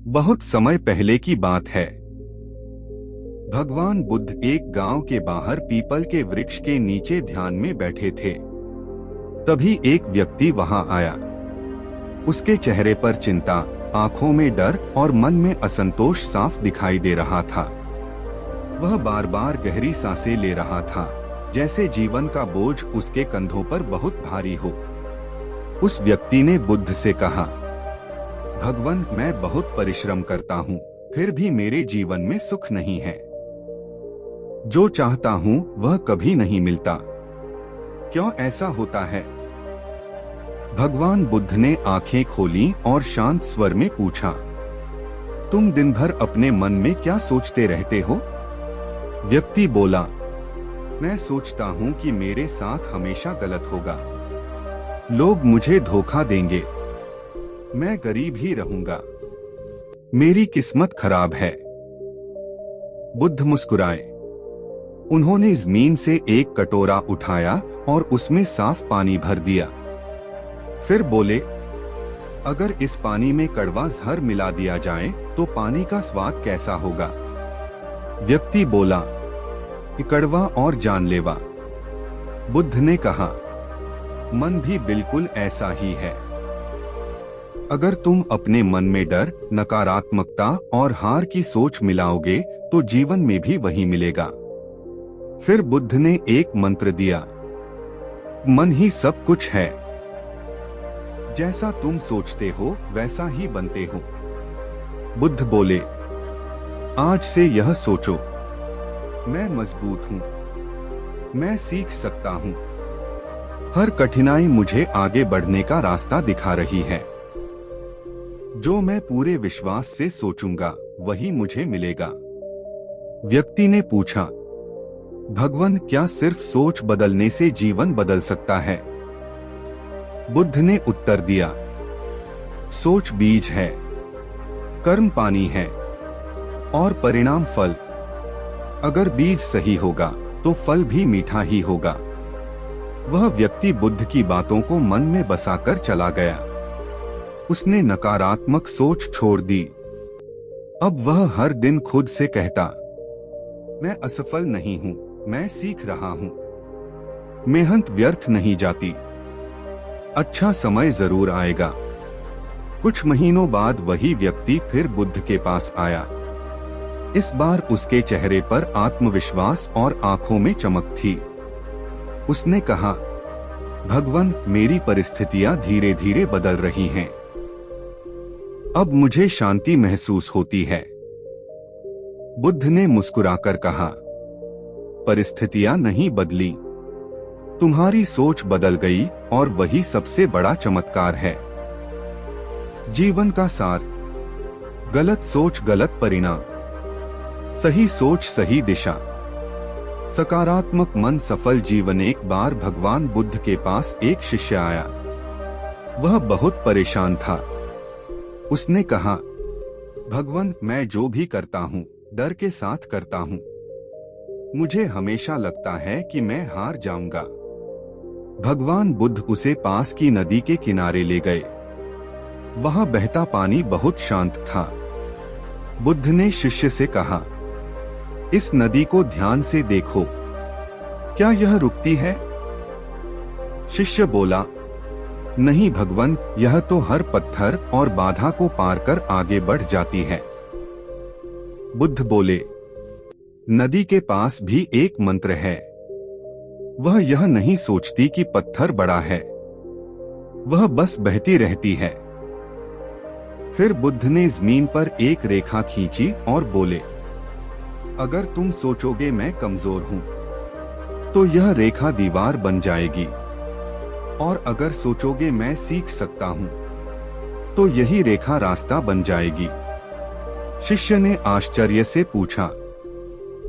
बहुत समय पहले की बात है। भगवान बुद्ध एक गांव के बाहर पीपल के वृक्ष के नीचे ध्यान में बैठे थे। तभी एक व्यक्ति वहां आया। उसके चेहरे पर चिंता, आंखों में डर और मन में असंतोष साफ दिखाई दे रहा था। वह बार बार गहरी सांसें ले रहा था, जैसे जीवन का बोझ उसके कंधों पर बहुत भारी हो। उस व्यक्ति ने बुद्ध से कहा, भगवान, मैं बहुत परिश्रम करता हूँ, फिर भी मेरे जीवन में सुख नहीं है। जो चाहता हूँ वह कभी नहीं मिलता। क्यों ऐसा होता है? भगवान बुद्ध ने आंखें खोली और शांत स्वर में पूछा, तुम दिन भर अपने मन में क्या सोचते रहते हो? व्यक्ति बोला, मैं सोचता हूँ कि मेरे साथ हमेशा गलत होगा। लोग मुझे धोखा देंगे। मैं गरीब ही रहूंगा। मेरी किस्मत खराब है। बुद्ध मुस्कुराए। उन्होंने जमीन से एक कटोरा उठाया और उसमें साफ पानी भर दिया। फिर बोले, अगर इस पानी में कड़वा जहर मिला दिया जाए तो पानी का स्वाद कैसा होगा? व्यक्ति बोला, कड़वा और जानलेवा। बुद्ध ने कहा, मन भी बिल्कुल ऐसा ही है। अगर तुम अपने मन में डर, नकारात्मकता और हार की सोच मिलाओगे तो जीवन में भी वही मिलेगा। फिर बुद्ध ने एक मंत्र दिया, मन ही सब कुछ है। जैसा तुम सोचते हो वैसा ही बनते हो। बुद्ध बोले, आज से यह सोचो, मैं मजबूत हूँ, मैं सीख सकता हूँ। हर कठिनाई मुझे आगे बढ़ने का रास्ता दिखा रही है। जो मैं पूरे विश्वास से सोचूंगा वही मुझे मिलेगा। व्यक्ति ने पूछा, भगवान, क्या सिर्फ सोच बदलने से जीवन बदल सकता है? बुद्ध ने उत्तर दिया, सोच बीज है, कर्म पानी है और परिणाम फल। अगर बीज सही होगा तो फल भी मीठा ही होगा। वह व्यक्ति बुद्ध की बातों को मन में बसाकर चला गया। उसने नकारात्मक सोच छोड़ दी। अब वह हर दिन खुद से कहता, मैं असफल नहीं हूँ, मैं सीख रहा हूँ। मेहनत व्यर्थ नहीं जाती। अच्छा समय जरूर आएगा। कुछ महीनों बाद वही व्यक्ति फिर बुद्ध के पास आया। इस बार उसके चेहरे पर आत्मविश्वास और आंखों में चमक थी। उसने कहा, भगवान, मेरी परिस्थितियां धीरे धीरे बदल रही हैं। अब मुझे शांति महसूस होती है। बुद्ध ने मुस्कुराकर कहा, परिस्थितियां नहीं बदली, तुम्हारी सोच बदल गई और वही सबसे बड़ा चमत्कार है। जीवन का सार, गलत सोच गलत परिणाम, सही सोच सही दिशा, सकारात्मक मन सफल जीवन। एक बार भगवान बुद्ध के पास एक शिष्य आया। वह बहुत परेशान था। उसने कहा, भगवान, मैं जो भी करता हूँ डर के साथ करता हूँ। मुझे हमेशा लगता है कि मैं हार जाऊंगा। भगवान बुद्ध उसे पास की नदी के किनारे ले गए। वहां बहता पानी बहुत शांत था। बुद्ध ने शिष्य से कहा, इस नदी को ध्यान से देखो, क्या यह रुकती है? शिष्य बोला, नहीं भगवान, यह तो हर पत्थर और बाधा को पार कर आगे बढ़ जाती है। बुद्ध बोले, नदी के पास भी एक मंत्र है। वह यह नहीं सोचती कि पत्थर बड़ा है, वह बस बहती रहती है। फिर बुद्ध ने जमीन पर एक रेखा खींची और बोले, अगर तुम सोचोगे मैं कमजोर हूं, तो यह रेखा दीवार बन जाएगी। और अगर सोचोगे मैं सीख सकता हूं, तो यही रेखा रास्ता बन जाएगी। शिष्य ने आश्चर्य से पूछा,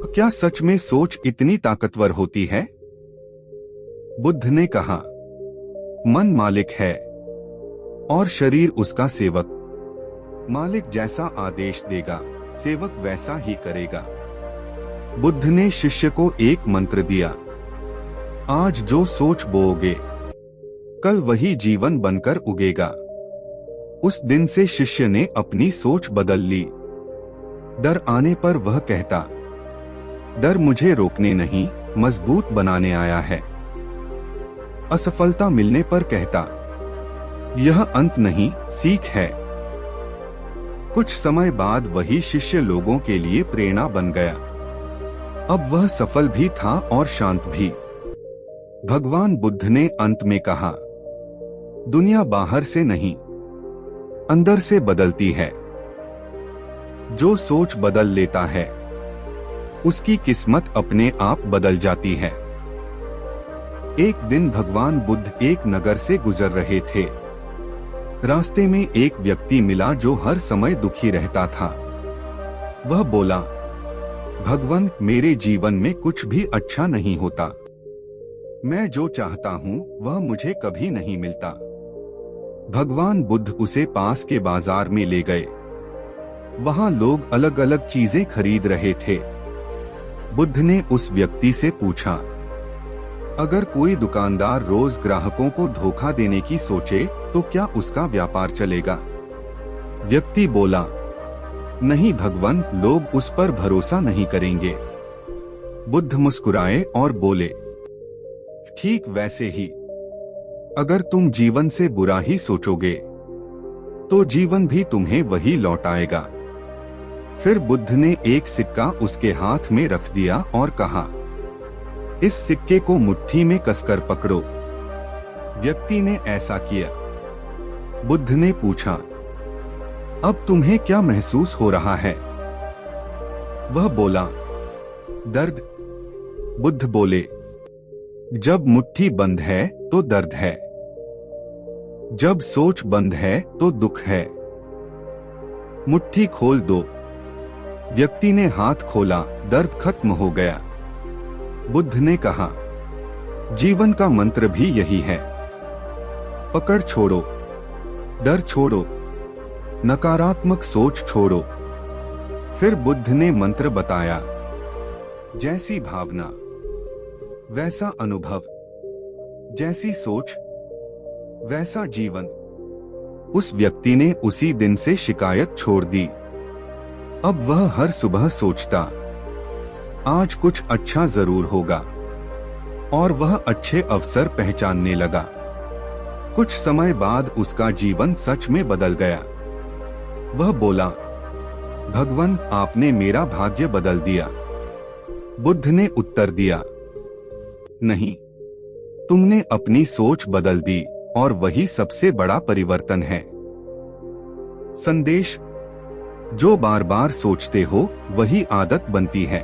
क्या सच में सोच इतनी ताकतवर होती है? बुद्ध ने कहा, मन मालिक है और शरीर उसका सेवक। मालिक जैसा आदेश देगा, सेवक वैसा ही करेगा। बुद्ध ने शिष्य को एक मंत्र दिया, आज जो सोच बोओगे कल वही जीवन बनकर उगेगा। उस दिन से शिष्य ने अपनी सोच बदल ली। डर आने पर वह कहता, डर मुझे रोकने नहीं, मजबूत बनाने आया है। असफलता मिलने पर कहता, यह अंत नहीं, सीख है। कुछ समय बाद वही शिष्य लोगों के लिए प्रेरणा बन गया। अब वह सफल भी था और शांत भी। भगवान बुद्ध ने अंत में कहा, दुनिया बाहर से नहीं, अंदर से बदलती है। जो सोच बदल लेता है, उसकी किस्मत अपने आप बदल जाती है। एक दिन भगवान बुद्ध एक नगर से गुजर रहे थे। रास्ते में एक व्यक्ति मिला जो हर समय दुखी रहता था। वह बोला, भगवान, मेरे जीवन में कुछ भी अच्छा नहीं होता। मैं जो चाहता हूँ वह मुझे कभी नहीं मिलता। भगवान बुद्ध उसे पास के बाजार में ले गए। वहाँ लोग अलग अलग चीजें खरीद रहे थे। बुद्ध ने उस व्यक्ति से पूछा, अगर कोई दुकानदार रोज ग्राहकों को धोखा देने की सोचे तो क्या उसका व्यापार चलेगा? व्यक्ति बोला, नहीं भगवान, लोग उस पर भरोसा नहीं करेंगे। बुद्ध मुस्कुराए और बोले, ठीक वैसे ही, अगर तुम जीवन से बुरा ही सोचोगे तो जीवन भी तुम्हें वही लौटाएगा। फिर बुद्ध ने एक सिक्का उसके हाथ में रख दिया और कहा, इस सिक्के को मुट्ठी में कसकर पकड़ो। व्यक्ति ने ऐसा किया। बुद्ध ने पूछा, अब तुम्हें क्या महसूस हो रहा है? वह बोला, दर्द। बुद्ध बोले, जब मुट्ठी बंद है तो दर्द है, जब सोच बंद है तो दुख है। मुट्ठी खोल दो। व्यक्ति ने हाथ खोला, दर्द खत्म हो गया। बुद्ध ने कहा, जीवन का मंत्र भी यही है। पकड़ छोड़ो, डर छोड़ो, नकारात्मक सोच छोड़ो। फिर बुद्ध ने मंत्र बताया, जैसी भावना वैसा अनुभव, जैसी सोच वैसा जीवन। उस व्यक्ति ने उसी दिन से शिकायत छोड़ दी। अब वह हर सुबह सोचता, आज कुछ अच्छा जरूर होगा, और वह अच्छे अवसर पहचानने लगा। कुछ समय बाद उसका जीवन सच में बदल गया। वह बोला, भगवान, आपने मेरा भाग्य बदल दिया। बुद्ध ने उत्तर दिया, नहीं, तुमने अपनी सोच बदल दी और वही सबसे बड़ा परिवर्तन है। संदेश, जो बार बार सोचते हो वही आदत बनती है।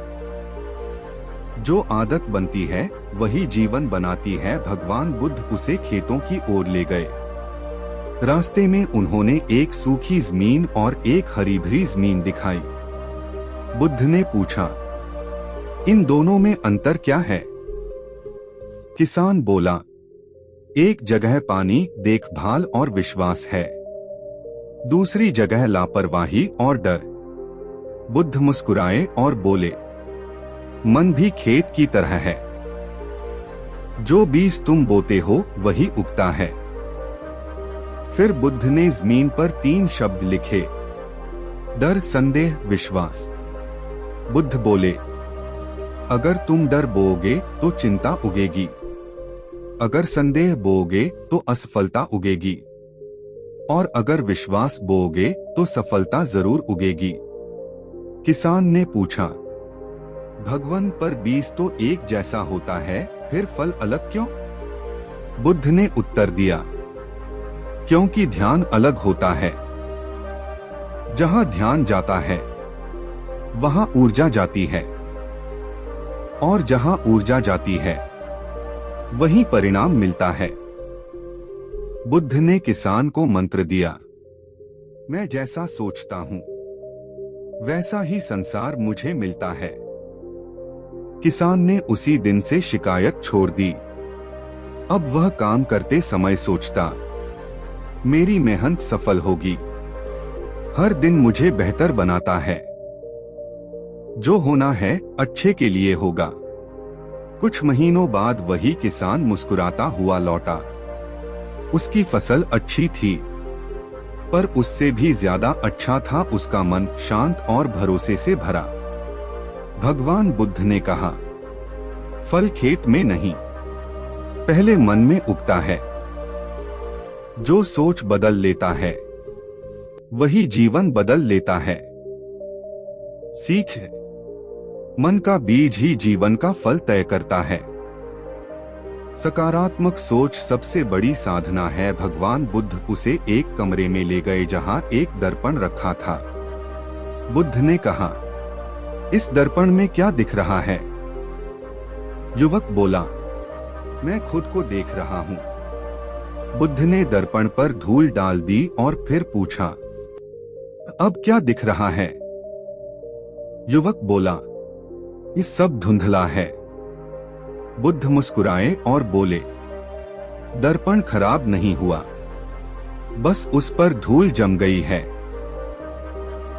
जो आदत बनती है वही जीवन बनाती है। भगवान बुद्ध उसे खेतों की ओर ले गए। रास्ते में उन्होंने एक सूखी जमीन और एक हरी भरी जमीन दिखाई। बुद्ध ने पूछा, इन दोनों में अंतर क्या है? किसान बोला, एक जगह पानी, देखभाल और विश्वास है, दूसरी जगह लापरवाही और डर। बुद्ध मुस्कुराए और बोले, मन भी खेत की तरह है। जो बीज तुम बोते हो वही उगता है। फिर बुद्ध ने जमीन पर 3 शब्द लिखे, डर, संदेह, विश्वास। बुद्ध बोले, अगर तुम डर बोओगे तो चिंता उगेगी, अगर संदेह बोओगे तो असफलता उगेगी, और अगर विश्वास बोओगे तो सफलता जरूर उगेगी। किसान ने पूछा, भगवान, पर बीज तो एक जैसा होता है, फिर फल अलग क्यों? बुद्ध ने उत्तर दिया, क्योंकि ध्यान अलग होता है। जहां ध्यान जाता है वहां ऊर्जा जाती है, और जहां ऊर्जा जाती है वहीं परिणाम मिलता है। बुद्ध ने किसान को मंत्र दिया, मैं जैसा सोचता हूं वैसा ही संसार मुझे मिलता है। किसान ने उसी दिन से शिकायत छोड़ दी। अब वह काम करते समय सोचता, मेरी मेहनत सफल होगी, हर दिन मुझे बेहतर बनाता है। जो होना है अच्छे के लिए होगा। कुछ महीनों बाद वही किसान मुस्कुराता हुआ लौटा। उसकी फसल अच्छी थी। पर उससे भी ज्यादा अच्छा था उसका मन शांत और भरोसे से भरा। भगवान बुद्ध ने कहा, फल खेत में नहीं, पहले मन में उगता है। जो सोच बदल लेता है वही जीवन बदल लेता है। सीख है, मन का बीज ही जीवन का फल तय करता है। सकारात्मक सोच सबसे बड़ी साधना है। भगवान बुद्ध उसे एक कमरे में ले गए जहां एक दर्पण रखा था। बुद्ध ने कहा, इस दर्पण में क्या दिख रहा है? युवक बोला, मैं खुद को देख रहा हूं। बुद्ध ने दर्पण पर धूल डाल दी और फिर पूछा, अब क्या दिख रहा है? युवक बोला, ये सब धुंधला है। बुद्ध मुस्कुराए और बोले, दर्पण खराब नहीं हुआ, बस उस पर धूल जम गई है।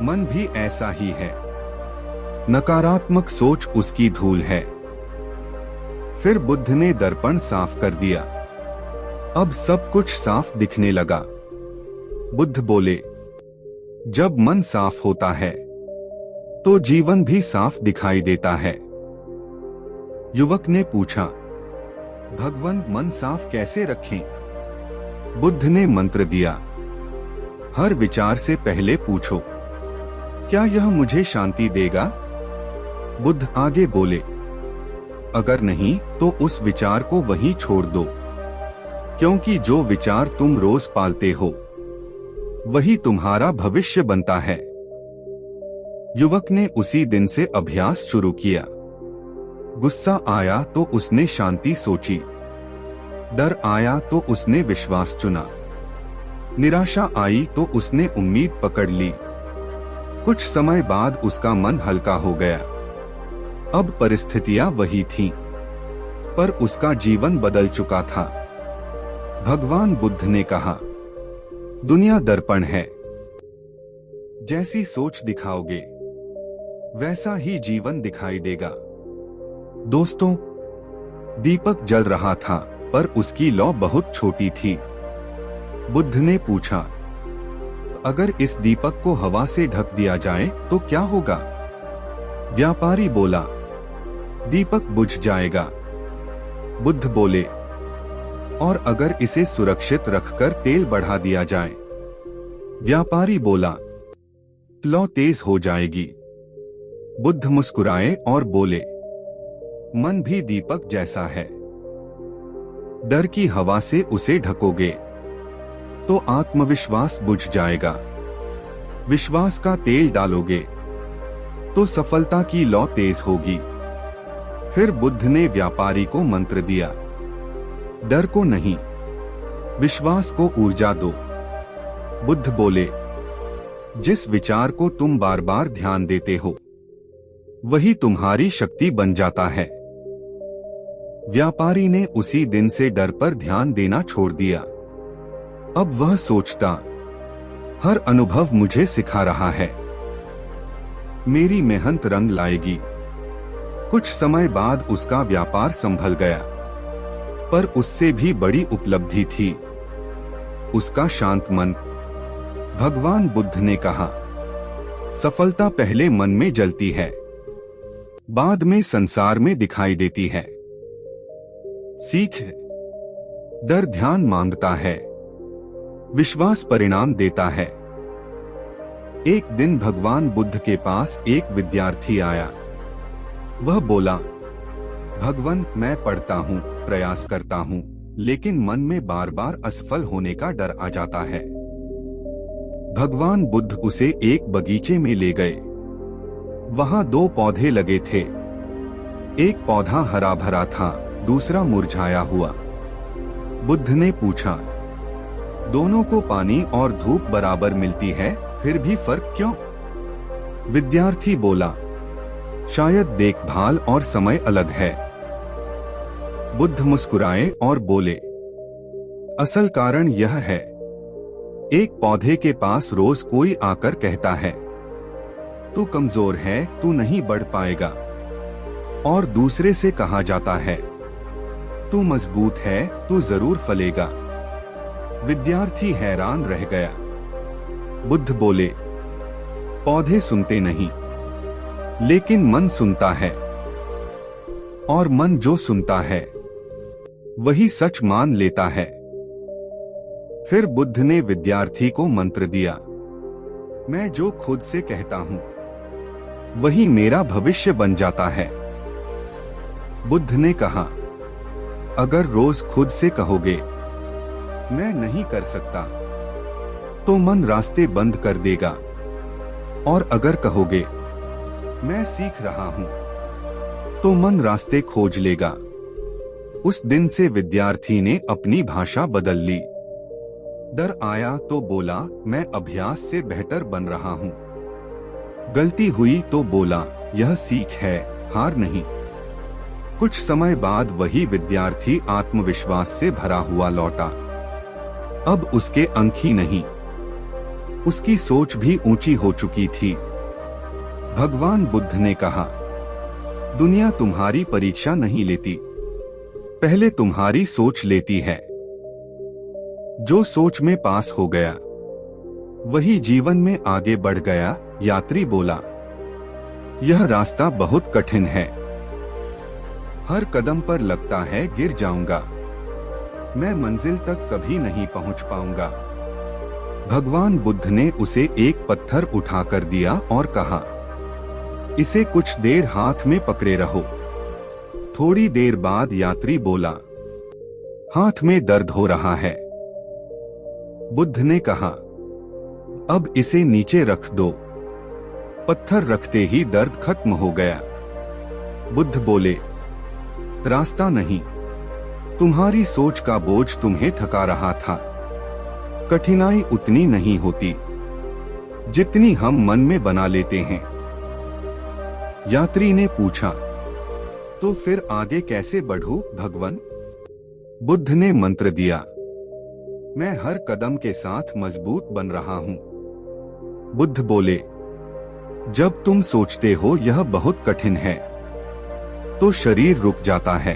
मन भी ऐसा ही है, नकारात्मक सोच उसकी धूल है। फिर बुद्ध ने दर्पण साफ कर दिया। अब सब कुछ साफ दिखने लगा। बुद्ध बोले, जब मन साफ होता है तो जीवन भी साफ दिखाई देता है। युवक ने पूछा, भगवान मन साफ कैसे रखें? बुद्ध ने मंत्र दिया, हर विचार से पहले पूछो, क्या यह मुझे शांति देगा? बुद्ध आगे बोले, अगर नहीं तो उस विचार को वहीं छोड़ दो, क्योंकि जो विचार तुम रोज पालते हो वही तुम्हारा भविष्य बनता है। युवक ने उसी दिन से अभ्यास शुरू किया। गुस्सा आया तो उसने शांति सोची, डर आया तो उसने विश्वास चुना, निराशा आई तो उसने उम्मीद पकड़ ली। कुछ समय बाद उसका मन हल्का हो गया। अब परिस्थितियां वही थीं, पर उसका जीवन बदल चुका था। भगवान बुद्ध ने कहा, दुनिया दर्पण है, जैसी सोच दिखाओगे वैसा ही जीवन दिखाई देगा। दोस्तों, दीपक जल रहा था पर उसकी लौ बहुत छोटी थी। बुद्ध ने पूछा, अगर इस दीपक को हवा से ढक दिया जाए तो क्या होगा? व्यापारी बोला, दीपक बुझ जाएगा। बुद्ध बोले, और अगर इसे सुरक्षित रखकर तेल बढ़ा दिया जाए? व्यापारी बोला, लौ तेज हो जाएगी। बुद्ध मुस्कुराए और बोले, मन भी दीपक जैसा है। डर की हवा से उसे ढकोगे तो आत्मविश्वास बुझ जाएगा। विश्वास का तेल डालोगे तो सफलता की लौ तेज होगी। फिर बुद्ध ने व्यापारी को मंत्र दिया, डर को नहीं, विश्वास को ऊर्जा दो। बुद्ध बोले, जिस विचार को तुम बार बार ध्यान देते हो वही तुम्हारी शक्ति बन जाता है। व्यापारी ने उसी दिन से डर पर ध्यान देना छोड़ दिया। अब वह सोचता, हर अनुभव मुझे सिखा रहा है, मेरी मेहनत रंग लाएगी। कुछ समय बाद उसका व्यापार संभल गया, पर उससे भी बड़ी उपलब्धि थी उसका शांत मन। भगवान बुद्ध ने कहा, सफलता पहले मन में जलती है, बाद में संसार में दिखाई देती है। सीख है, डर ध्यान मांगता है, विश्वास परिणाम देता है। एक दिन भगवान बुद्ध के पास एक विद्यार्थी आया। वह बोला, भगवान, मैं पढ़ता हूँ, प्रयास करता हूँ, लेकिन मन में बार बार असफल होने का डर आ जाता है। भगवान बुद्ध उसे एक बगीचे में ले गए। वहां दो पौधे लगे थे। एक पौधा हरा भरा था, दूसरा मुरझाया हुआ। बुद्ध ने पूछा, दोनों को पानी और धूप बराबर मिलती है, फिर भी फर्क क्यों? विद्यार्थी बोला, शायद देखभाल और समय अलग है। बुद्ध मुस्कुराए और बोले, असल कारण यह है, एक पौधे के पास रोज कोई आकर कहता है, तू कमजोर है, तू नहीं बढ़ पाएगा, और दूसरे से कहा जाता है, तू मजबूत है, तू जरूर फलेगा। विद्यार्थी हैरान रह गया। बुद्ध बोले, पौधे सुनते नहीं, लेकिन मन सुनता है, और मन जो सुनता है वही सच मान लेता है। फिर बुद्ध ने विद्यार्थी को मंत्र दिया, मैं जो खुद से कहता हूं वही मेरा भविष्य बन जाता है। बुद्ध ने कहा, अगर रोज खुद से कहोगे मैं नहीं कर सकता, तो मन रास्ते बंद कर देगा, और अगर कहोगे मैं सीख रहा हूं, तो मन रास्ते खोज लेगा। उस दिन से विद्यार्थी ने अपनी भाषा बदल ली। डर आया तो बोला, मैं अभ्यास से बेहतर बन रहा हूं। गलती हुई तो बोला, यह सीख है, हार नहीं। कुछ समय बाद वही विद्यार्थी आत्मविश्वास से भरा हुआ लौटा। अब उसके अंक ही नहीं, उसकी सोच भी ऊंची हो चुकी थी। भगवान बुद्ध ने कहा, दुनिया तुम्हारी परीक्षा नहीं लेती, पहले तुम्हारी सोच लेती है। जो सोच में पास हो गया वही जीवन में आगे बढ़ गया। यात्री बोला, यह रास्ता बहुत कठिन है, हर कदम पर लगता है गिर जाऊंगा, मैं मंजिल तक कभी नहीं पहुंच पाऊंगा। भगवान बुद्ध ने उसे एक पत्थर उठाकर दिया और कहा, इसे कुछ देर हाथ में पकड़े रहो। थोड़ी देर बाद यात्री बोला, हाथ में दर्द हो रहा है। बुद्ध ने कहा, अब इसे नीचे रख दो। पत्थर रखते ही दर्द खत्म हो गया। बुद्ध बोले, रास्ता नहीं, तुम्हारी सोच का बोझ तुम्हें थका रहा था। कठिनाई उतनी नहीं होती जितनी हम मन में बना लेते हैं। यात्री ने पूछा, तो फिर आगे कैसे बढ़ूं भगवान? बुद्ध ने मंत्र दिया, मैं हर कदम के साथ मजबूत बन रहा हूं। बुद्ध बोले, जब तुम सोचते हो यह बहुत कठिन है, तो शरीर रुक जाता है,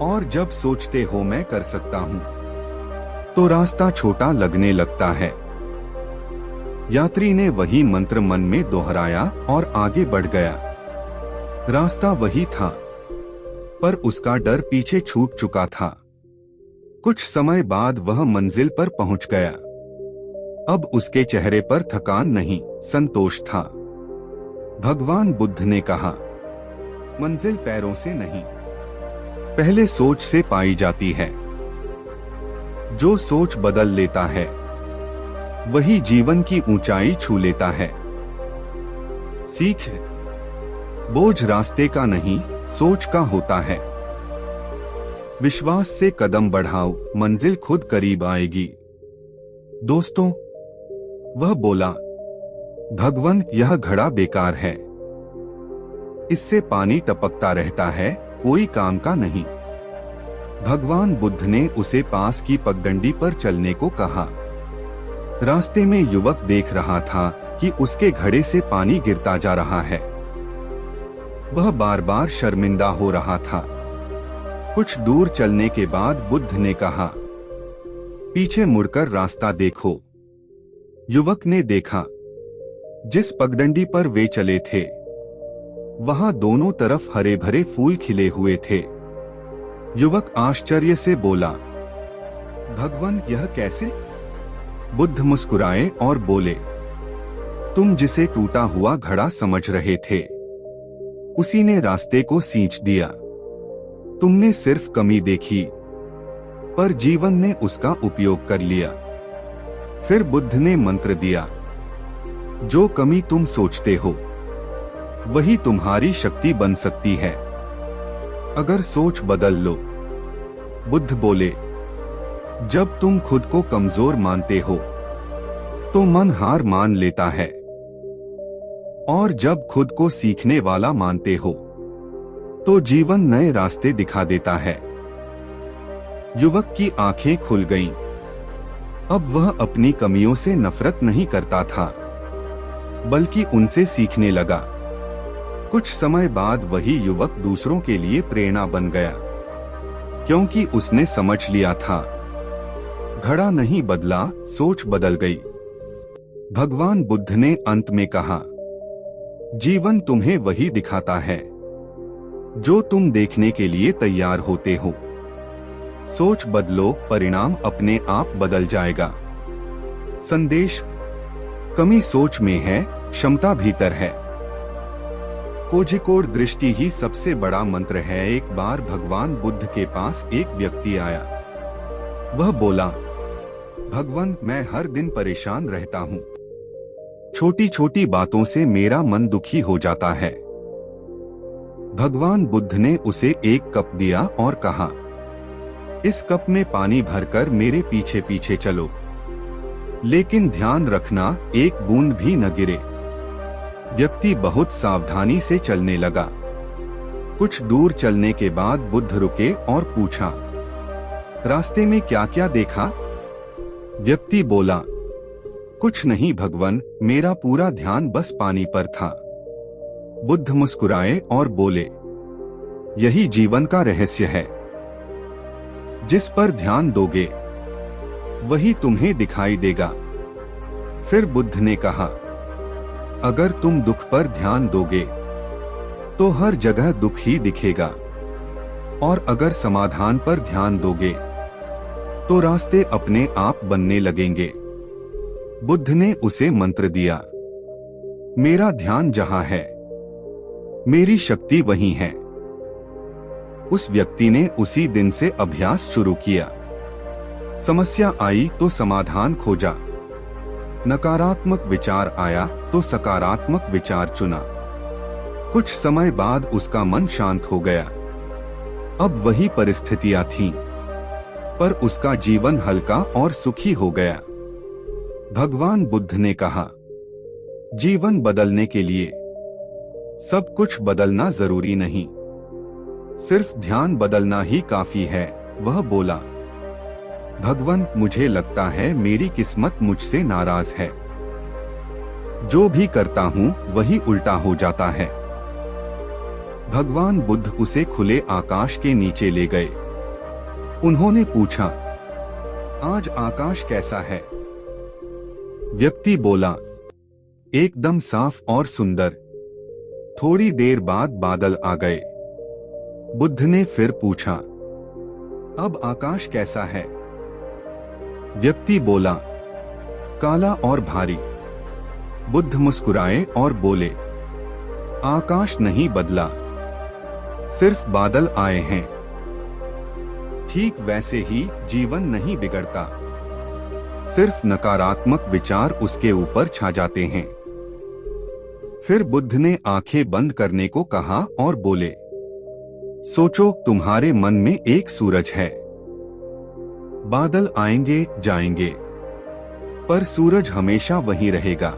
और जब सोचते हो मैं कर सकता हूं, तो रास्ता छोटा लगने लगता है। यात्री ने वही मंत्र मन में दोहराया और आगे बढ़ गया। रास्ता वही था, पर उसका डर पीछे छूट चुका था। कुछ समय बाद वह मंजिल पर पहुंच गया। अब उसके चेहरे पर थकान नहीं, संतोष था। भगवान बुद्ध ने कहा, मंजिल पैरों से नहीं, पहले सोच से पाई जाती है। जो सोच बदल लेता है वही जीवन की ऊंचाई छू लेता है। सीख, बोझ रास्ते का नहीं, सोच का होता है। विश्वास से कदम बढ़ाओ, मंजिल खुद करीब आएगी। दोस्तों, वह बोला, भगवान यह घड़ा बेकार है, इससे पानी टपकता रहता है, कोई काम का नहीं। भगवान बुद्ध ने उसे पास की पगडंडी पर चलने को कहा। रास्ते में युवक देख रहा था कि उसके घड़े से पानी गिरता जा रहा है। वह बार बार शर्मिंदा हो रहा था। कुछ दूर चलने के बाद बुद्ध ने कहा, पीछे मुड़कर रास्ता देखो। युवक ने देखा, जिस पगडंडी पर वे चले थे वहां दोनों तरफ हरे भरे फूल खिले हुए थे। युवक आश्चर्य से बोला, भगवान यह कैसे? बुद्ध मुस्कुराए और बोले, तुम जिसे टूटा हुआ घड़ा समझ रहे थे उसी ने रास्ते को सींच दिया। तुमने सिर्फ कमी देखी, पर जीवन ने उसका उपयोग कर लिया। फिर बुद्ध ने मंत्र दिया, जो कमी तुम सोचते हो वही तुम्हारी शक्ति बन सकती है, अगर सोच बदल लो। बुद्ध बोले, जब तुम खुद को कमजोर मानते हो तो मन हार मान लेता है, और जब खुद को सीखने वाला मानते हो तो जीवन नए रास्ते दिखा देता है। युवक की आंखें खुल गईं। अब वह अपनी कमियों से नफरत नहीं करता था, बल्कि उनसे सीखने लगा। कुछ समय बाद वही युवक दूसरों के लिए प्रेरणा बन गया, क्योंकि उसने समझ लिया था, घड़ा नहीं बदला, सोच बदल गई। भगवान बुद्ध ने अंत में कहा, जीवन तुम्हें वही दिखाता है जो तुम देखने के लिए तैयार होते हो। सोच बदलो, परिणाम अपने आप बदल जाएगा। संदेश: कमी सोच में है, क्षमता भीतर है। कोझिकोड दृष्टि ही सबसे बड़ा मंत्र है। एक बार भगवान बुद्ध के पास एक व्यक्ति आया। वह बोला, भगवान, मैं हर दिन परेशान रहता हूँ। छोटी छोटी बातों से मेरा मन दुखी हो जाता है। भगवान बुद्ध ने उसे एक कप दिया और कहा, इस कप में पानी भरकर मेरे पीछे पीछे चलो, लेकिन ध्यान रखना एक बूंद भी न गिरे। व्यक्ति बहुत सावधानी से चलने लगा। कुछ दूर चलने के बाद बुद्ध रुके और पूछा, रास्ते में क्या क्या देखा? व्यक्ति बोला, कुछ नहीं भगवान, मेरा पूरा ध्यान बस पानी पर था। बुद्ध मुस्कुराए और बोले, यही जीवन का रहस्य है। जिस पर ध्यान दोगे वही तुम्हें दिखाई देगा। फिर बुद्ध ने कहा, अगर तुम दुख पर ध्यान दोगे तो हर जगह दुख ही दिखेगा, और अगर समाधान पर ध्यान दोगे तो रास्ते अपने आप बनने लगेंगे। बुद्ध ने उसे मंत्र दिया, मेरा ध्यान जहां है मेरी शक्ति वहीं है। उस व्यक्ति ने उसी दिन से अभ्यास शुरू किया। समस्या आई तो समाधान खोजा, नकारात्मक विचार आया तो सकारात्मक विचार चुना। कुछ समय बाद उसका मन शांत हो गया। अब वही परिस्थितियां थीं, पर उसका जीवन हल्का और सुखी हो गया। भगवान बुद्ध ने कहा, जीवन बदलने के लिए सब कुछ बदलना जरूरी नहीं, सिर्फ ध्यान बदलना ही काफी है। वह बोला, भगवान, मुझे लगता है मेरी किस्मत मुझसे नाराज है। जो भी करता हूँ वही उल्टा हो जाता है। भगवान बुद्ध उसे खुले आकाश के नीचे ले गए। उन्होंने पूछा, आज आकाश कैसा है? व्यक्ति बोला, एकदम साफ और सुंदर। थोड़ी देर बाद बादल आ गए। बुद्ध ने फिर पूछा, अब आकाश कैसा है? व्यक्ति बोला, काला और भारी। बुद्ध मुस्कुराए और बोले, आकाश नहीं बदला, सिर्फ बादल आए हैं। ठीक वैसे ही जीवन नहीं बिगड़ता, सिर्फ नकारात्मक विचार उसके ऊपर छा जाते हैं। फिर बुद्ध ने आंखें बंद करने को कहा और बोले, सोचो, तुम्हारे मन में एक सूरज है। बादल आएंगे जाएंगे, पर सूरज हमेशा वहीं रहेगा।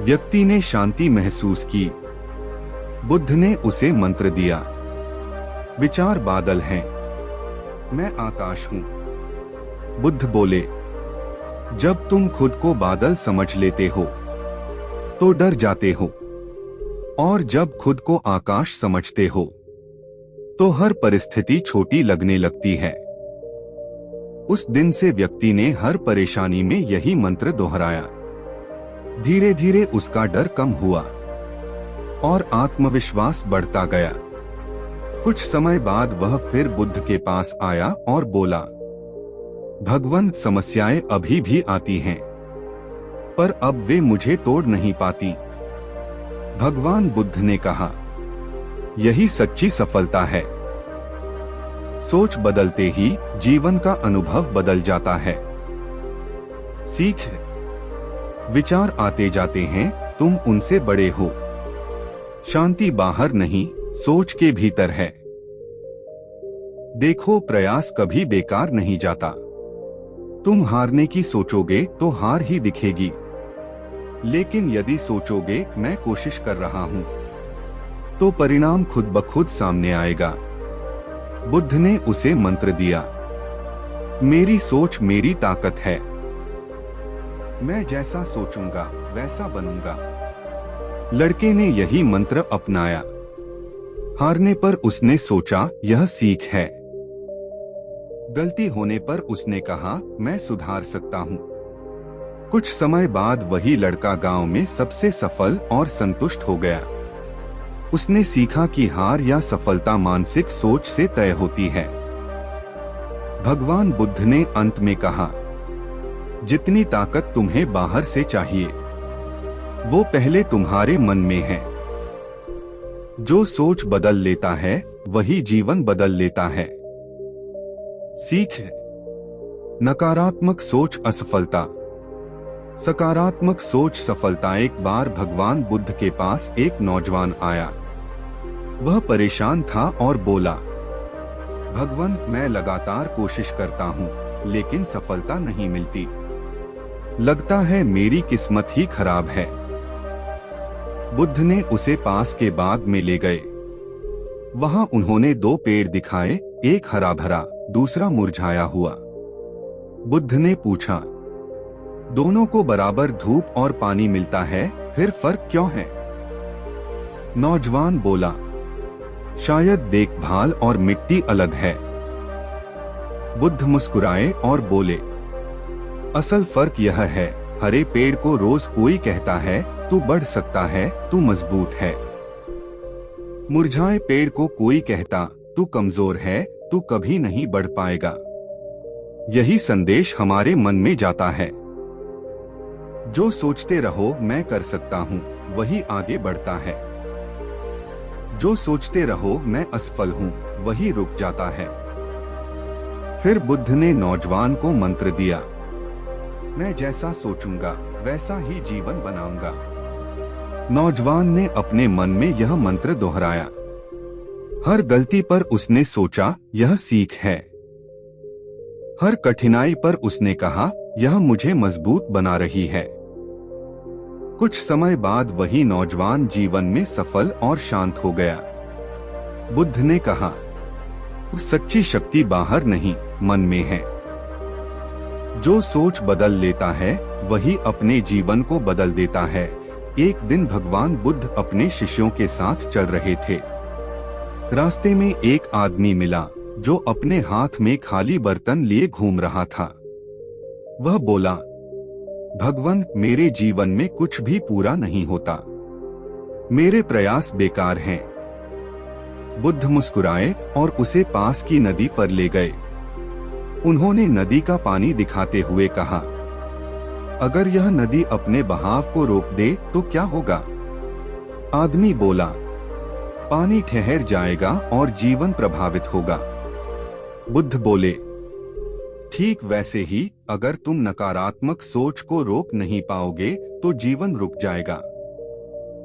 व्यक्ति ने शांति महसूस की। बुद्ध ने उसे मंत्र दिया, विचार बादल हैं, मैं आकाश हूं। बुद्ध बोले, जब तुम खुद को बादल समझ लेते हो तो डर जाते हो, और जब खुद को आकाश समझते हो तो हर परिस्थिति छोटी लगने लगती है। उस दिन से व्यक्ति ने हर परेशानी में यही मंत्र दोहराया। धीरे धीरे उसका डर कम हुआ और आत्मविश्वास बढ़ता गया। कुछ समय बाद वह फिर बुद्ध के पास आया और बोला, भगवान, समस्याएं अभी भी आती हैं, पर अब वे मुझे तोड़ नहीं पाती। भगवान बुद्ध ने कहा, यही सच्ची सफलता है। सोच बदलते ही जीवन का अनुभव बदल जाता है। सीख, विचार आते जाते हैं, तुम उनसे बड़े हो। शांति बाहर नहीं, सोच के भीतर है। देखो, प्रयास कभी बेकार नहीं जाता। तुम हारने की सोचोगे तो हार ही दिखेगी, लेकिन यदि सोचोगे मैं कोशिश कर रहा हूं, तो परिणाम खुद ब खुद सामने आएगा। बुद्ध ने उसे मंत्र दिया, मेरी सोच मेरी ताकत है। मैं जैसा सोचूंगा वैसा बनूंगा। लड़के ने यही मंत्र अपनाया। हारने पर उसने सोचा, यह सीख है। गलती होने पर उसने कहा, मैं सुधार सकता हूं। कुछ समय बाद वही लड़का गांव में सबसे सफल और संतुष्ट हो गया। उसने सीखा कि हार या सफलता मानसिक सोच से तय होती है। भगवान बुद्ध ने अंत में कहा, जितनी ताकत तुम्हें बाहर से चाहिए, वो पहले तुम्हारे मन में है। जो सोच बदल लेता है वही जीवन बदल लेता है। सीख है, नकारात्मक सोच असफलता, सकारात्मक सोच सफलता। एक बार भगवान बुद्ध के पास एक नौजवान आया। वह परेशान था और बोला, भगवान, मैं लगातार कोशिश करता हूँ लेकिन सफलता नहीं मिलती। लगता है मेरी किस्मत ही खराब है। बुद्ध ने उसे पास के बाग में ले गए। वहां उन्होंने 2 पेड़ दिखाए, एक हरा भरा, दूसरा मुरझाया हुआ। बुद्ध ने पूछा, दोनों को बराबर धूप और पानी मिलता है, फिर फर्क क्यों है? नौजवान बोला, शायद देखभाल और मिट्टी अलग है। बुद्ध मुस्कुराए और बोले, असल फर्क यह है, हरे पेड़ को रोज कोई कहता है तू बढ़ सकता है, तू मजबूत है। मुरझाए पेड़ को कोई कहता तू कमजोर है, तू कभी नहीं बढ़ पाएगा। यही संदेश हमारे मन में जाता है। जो सोचते रहो मैं कर सकता हूँ, वही आगे बढ़ता है। जो सोचते रहो मैं असफल हूँ, वही रुक जाता है। फिर बुद्ध ने नौजवान को मंत्र दिया, मैं जैसा सोचूंगा वैसा ही जीवन बनाऊंगा। नौजवान ने अपने मन में यह मंत्र दोहराया। हर गलती पर उसने सोचा, यह सीख है। हर कठिनाई पर उसने कहा, यह मुझे मजबूत बना रही है। कुछ समय बाद वही नौजवान जीवन में सफल और शांत हो गया। बुद्ध ने कहा, सच्ची शक्ति बाहर नहीं, मन में है। जो सोच बदल लेता है वही अपने जीवन को बदल देता है। एक दिन भगवान बुद्ध अपने शिष्यों के साथ चल रहे थे। रास्ते में एक आदमी मिला जो अपने हाथ में खाली बर्तन लिए घूम रहा था। वह बोला, भगवान, मेरे जीवन में कुछ भी पूरा नहीं होता, मेरे प्रयास बेकार हैं। बुद्ध मुस्कुराए और उसे पास की नदी पर ले गए। उन्होंने नदी का पानी दिखाते हुए कहा, अगर यह नदी अपने बहाव को रोक दे तो क्या होगा? आदमी बोला, पानी ठहर जाएगा और जीवन प्रभावित होगा। बुद्ध बोले, ठीक वैसे ही अगर तुम नकारात्मक सोच को रोक नहीं पाओगे तो जीवन रुक जाएगा।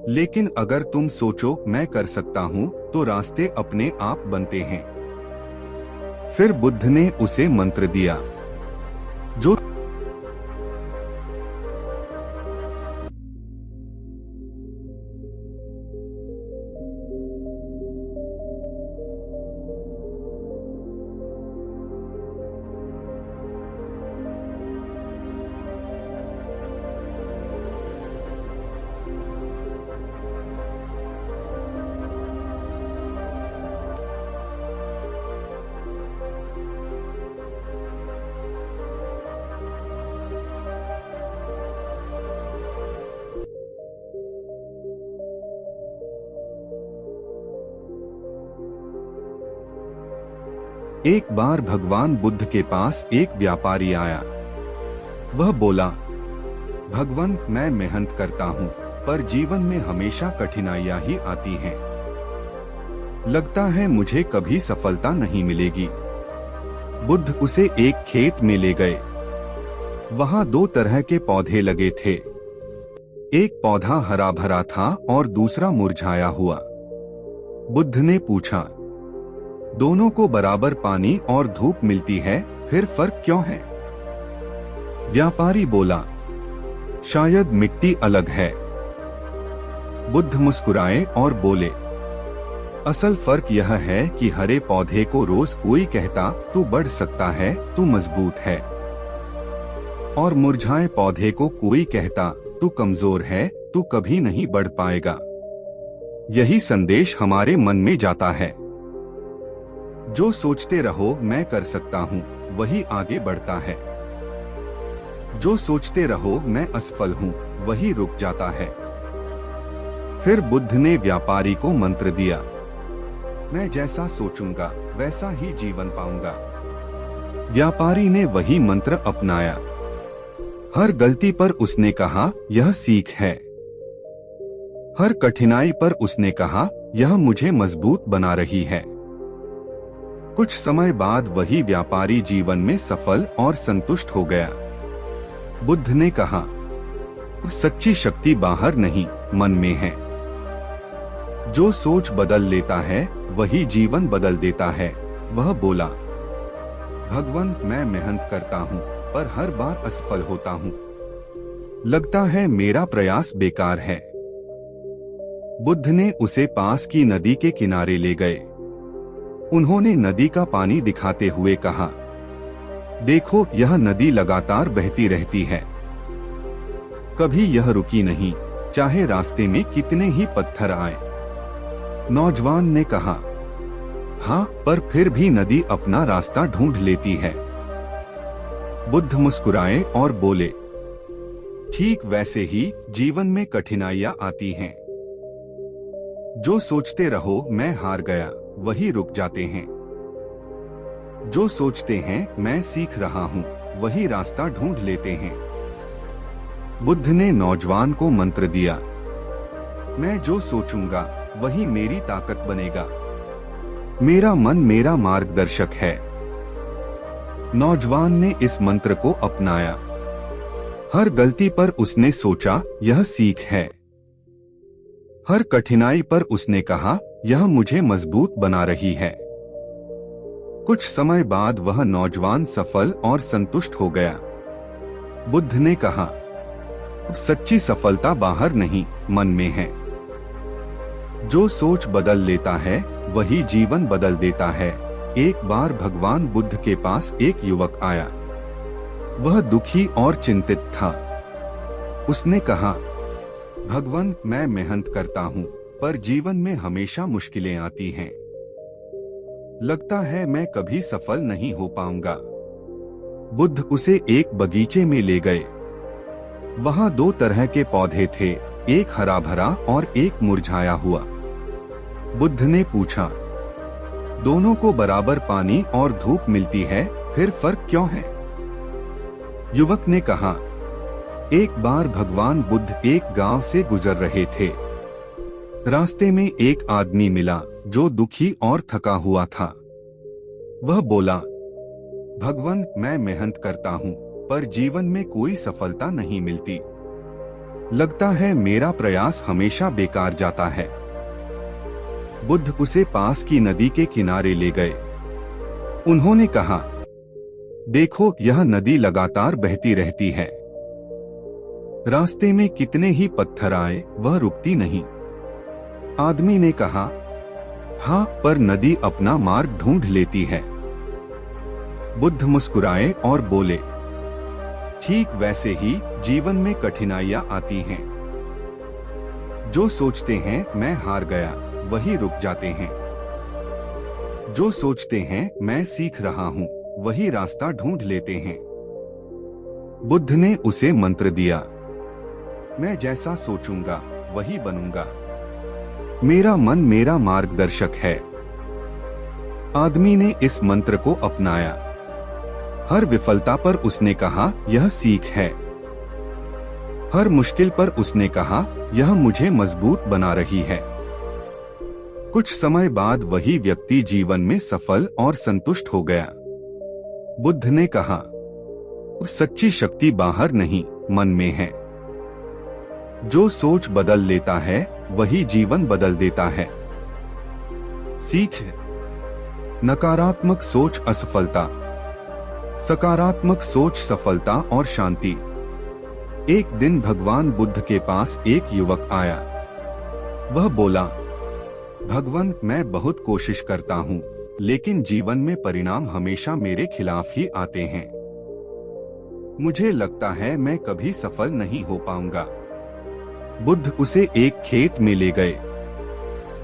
लेकिन अगर तुम सोचो मैं कर सकता हूँ तो रास्ते अपने आप बनते हैं। फिर बुद्ध ने उसे मंत्र दिया, जो एक बार भगवान बुद्ध के पास एक व्यापारी आया। वह बोला, भगवान, मैं मेहनत करता हूँ पर जीवन में हमेशा कठिनाइयाँ ही आती हैं। लगता है मुझे कभी सफलता नहीं मिलेगी। बुद्ध उसे एक खेत में ले गए। वहाँ 2 तरह के पौधे लगे थे। एक पौधा हरा भरा था और दूसरा मुरझाया हुआ। बुद्ध ने पूछा, दोनों को बराबर पानी और धूप मिलती है, फिर फर्क क्यों है? व्यापारी बोला, शायद मिट्टी अलग है। बुद्ध मुस्कुराए और बोले, असल फर्क यह है कि हरे पौधे को रोज कोई कहता तू बढ़ सकता है, तू मजबूत है, और मुरझाए पौधे को कोई कहता तू कमजोर है, तू कभी नहीं बढ़ पाएगा। यही संदेश हमारे मन में जाता है। जो सोचते रहो मैं कर सकता हूँ, वही आगे बढ़ता है। जो सोचते रहो मैं असफल हूँ वही रुक जाता है। फिर बुद्ध ने व्यापारी को मंत्र दिया, मैं जैसा सोचूंगा वैसा ही जीवन पाऊंगा। व्यापारी ने वही मंत्र अपनाया। हर गलती पर उसने कहा यह सीख है। हर कठिनाई पर उसने कहा यह मुझे मजबूत बना रही है। कुछ समय बाद वही व्यापारी जीवन में सफल और संतुष्ट हो गया। बुद्ध ने कहा, सच्ची शक्ति बाहर नहीं मन में है। जो सोच बदल लेता है वही जीवन बदल देता है। वह बोला, भगवान मैं मेहनत करता हूँ पर हर बार असफल होता हूँ। लगता है मेरा प्रयास बेकार है। बुद्ध ने उसे पास की नदी के किनारे ले गए। उन्होंने नदी का पानी दिखाते हुए कहा, देखो यह नदी लगातार बहती रहती है। कभी यह रुकी नहीं, चाहे रास्ते में कितने ही पत्थर आए। नौजवान ने कहा, हाँ पर फिर भी नदी अपना रास्ता ढूंढ लेती है। बुद्ध मुस्कुराए और बोले, ठीक वैसे ही जीवन में कठिनाइयां आती हैं। जो सोचते रहो मैं हार गया वही रुक जाते हैं। जो सोचते हैं मैं सीख रहा हूँ वही रास्ता ढूंढ लेते हैं। बुद्ध ने नौजवान को मंत्र दिया, मैं जो सोचूंगा वही मेरी ताकत बनेगा। मेरा मन मेरा मार्गदर्शक है। नौजवान ने इस मंत्र को अपनाया। हर गलती पर उसने सोचा यह सीख है। हर कठिनाई पर उसने कहा यह मुझे मजबूत बना रही है। कुछ समय बाद वह नौजवान सफल और संतुष्ट हो गया। बुद्ध ने कहा, सच्ची सफलता बाहर नहीं मन में है। जो सोच बदल लेता है वही जीवन बदल देता है। एक बार भगवान बुद्ध के पास एक युवक आया। वह दुखी और चिंतित था। उसने कहा, भगवान मैं मेहनत करता हूँ पर जीवन में हमेशा मुश्किलें आती हैं। लगता है मैं कभी सफल नहीं हो पाऊंगा। बुद्ध उसे एक बगीचे में ले गए। वहाँ दो तरह के पौधे थे, एक हरा भरा और एक मुरझाया हुआ। बुद्ध ने पूछा, दोनों को बराबर पानी और धूप मिलती है, फिर फर्क क्यों है? युवक ने कहा, एक बार भगवान बुद्ध एक गांव से गुजर रहे थे। रास्ते में एक आदमी मिला जो दुखी और थका हुआ था। वह बोला, भगवान मैं मेहनत करता हूँ पर जीवन में कोई सफलता नहीं मिलती। लगता है मेरा प्रयास हमेशा बेकार जाता है। बुद्ध उसे पास की नदी के किनारे ले गए। उन्होंने कहा, देखो यह नदी लगातार बहती रहती है। रास्ते में कितने ही पत्थर आए वह रुकती नहीं। आदमी ने कहा, हाँ पर नदी अपना मार्ग ढूंढ लेती है। बुद्ध मुस्कुराए और बोले, ठीक वैसे ही जीवन में कठिनाइयां आती हैं। जो सोचते हैं मैं हार गया वही रुक जाते हैं। जो सोचते हैं मैं सीख रहा हूँ वही रास्ता ढूंढ लेते हैं। बुद्ध ने उसे मंत्र दिया, मैं जैसा सोचूंगा वही बनूंगा। मेरा मन मेरा मार्गदर्शक है। आदमी ने इस मंत्र को अपनाया। हर विफलता पर उसने कहा यह सीख है। हर मुश्किल पर उसने कहा यह मुझे मजबूत बना रही है। कुछ समय बाद वही व्यक्ति जीवन में सफल और संतुष्ट हो गया। बुद्ध ने कहा, सच्ची शक्ति बाहर नहीं मन में है। जो सोच बदल लेता है वही जीवन बदल देता है। सीख, नकारात्मक सोच असफलता, सकारात्मक सोच सफलता और शांति। एक दिन भगवान बुद्ध के पास एक युवक आया। वह बोला, भगवान मैं बहुत कोशिश करता हूँ लेकिन जीवन में परिणाम हमेशा मेरे खिलाफ ही आते हैं। मुझे लगता है मैं कभी सफल नहीं हो पाऊंगा। बुद्ध उसे एक खेत में ले गए।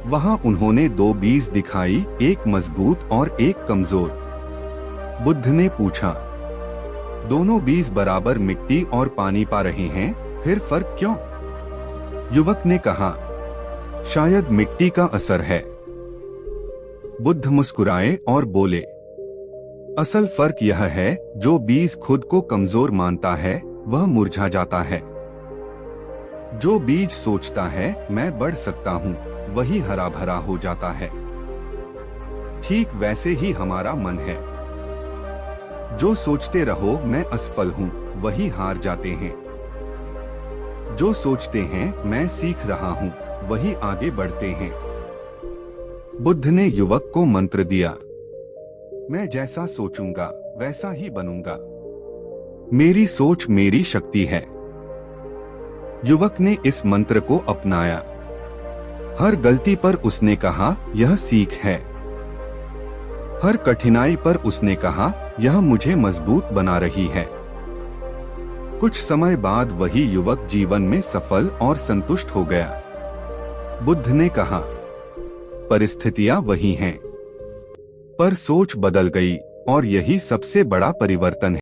वहां उन्होंने दो बीज दिखाई, एक मजबूत और एक कमजोर। बुद्ध ने पूछा, दोनों बीज बराबर मिट्टी और पानी पा रहे हैं, फिर फर्क क्यों? युवक ने कहा, शायद मिट्टी का असर है। बुद्ध मुस्कुराए और बोले, असल फर्क यह है, जो बीज खुद को कमजोर मानता है वह मुरझा जाता है। जो बीज सोचता है मैं बढ़ सकता हूँ, वही हरा भरा हो जाता है। ठीक वैसे ही हमारा मन है। जो सोचते रहो मैं असफल हूँ, वही हार जाते हैं। जो सोचते हैं मैं सीख रहा हूँ, वही आगे बढ़ते हैं। बुद्ध ने युवक को मंत्र दिया, मैं जैसा सोचूंगा वैसा ही बनूंगा। मेरी सोच मेरी शक्ति है। युवक ने इस मंत्र को अपनाया। हर गलती पर उसने कहा, यह सीख है। हर कठिनाई पर उसने कहा, यह मुझे मजबूत बना रही है। कुछ समय बाद वही युवक जीवन में सफल और संतुष्ट हो गया। बुद्ध ने कहा, परिस्थितियां वही हैं, पर सोच बदल गई और यही सबसे बड़ा परिवर्तन है।